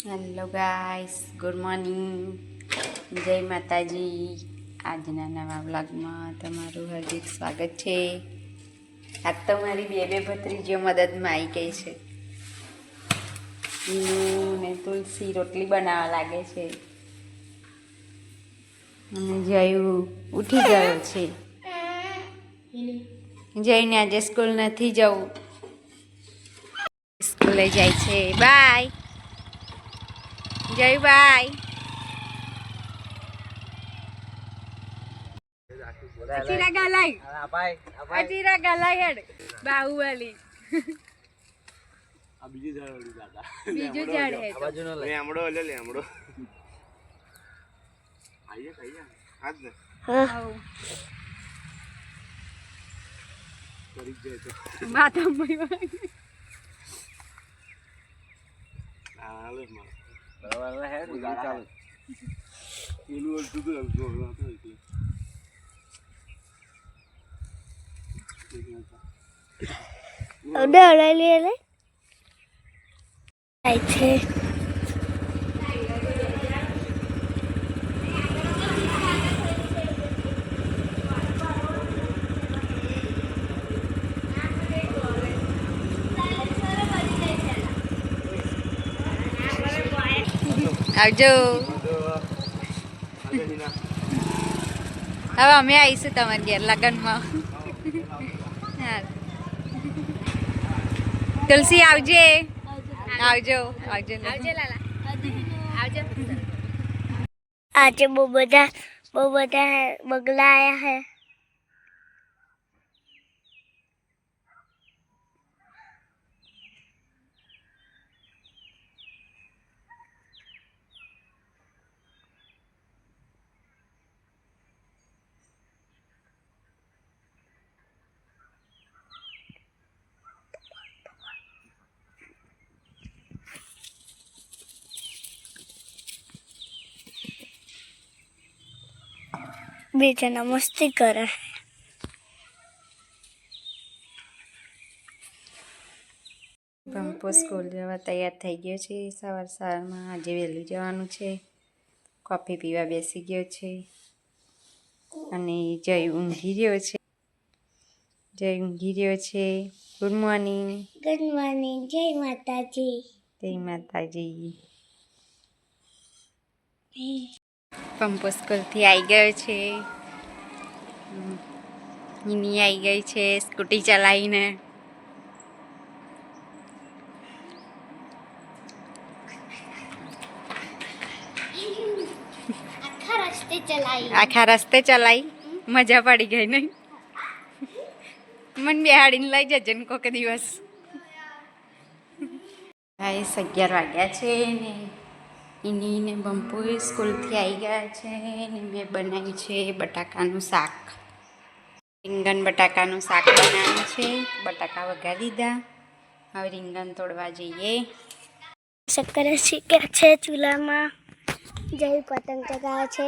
Hello guys, good morning, જય માતાજી. આજના નવા વ્લોગમાં તમારું હાર્દિક સ્વાગત છે. આજ તો મારી બે ભત્રીજીઓ મદદમાં આવી ગઈ છે. ને તુલસી રોટલી બનાવવા લાગે છે અને જયું ઉઠી ગયો છે. જઈને આજે સ્કૂલ નથી જવું, સ્કૂલે જાય છે. બાય જય બાય. અચીરા ગાલાઈ અચીરા ગાલાઈ હેડ બાહુબલી આ બીજી ઝાડ ઓલી દાદા બીજું ઝાડ હે આ બાજુનો લે આમડો લે આમડો આયા હાથ ને હા કરી જાય તો માથા મય આ લે માં બરાબર હે ઉડા ચાલ એનું ઓલ તું જો તો અડે અડાઈ લે આઈ છે. આવજો. હવે અમે આવીશું તમારી ઘેર લગ્નમાં. તુલસી આવજે. આવજો આવજો આવજો લાલા આવજો. આજે બહુ બધા બગલા આયા હે. બે જણા મસ્તી કરે. પંપો સ્કૂલ જવા તૈયાર થઈ ગયો છે. સવારમાં આજે વહેલું જવાનું છે. કોફી પીવા બેસી ગયો છે અને જય ઊંઘી રહ્યો છે. Good morning. Good morning. જય માતાજી. જય માતાજી. પંપો સ્કૂલથી આવી ગયો છે. ઈની આવી ગઈ છે સ્કૂટી ચલાવીને. આખા રસ્તે ચલાવી મજા પડી ગઈ નહીં? મને બેહાડીને લઈ જજે ને કોઈક દિવસ. 11 વાગ્યા છે ને ઈની ને બંપુ સ્કૂલથી આવી ગયા છે ને મેં બનાવ્યું છે બટાકાનું શાક. રીંગણ બટાકાનું શાક બનાવ્યું છે. બટાકા વઘારી દીધા. હવે રીંગણ તોડવા જઈએ. શક્કર શીખ્યા છે ચૂલામાં. જય પતંગ ચગાવે છે.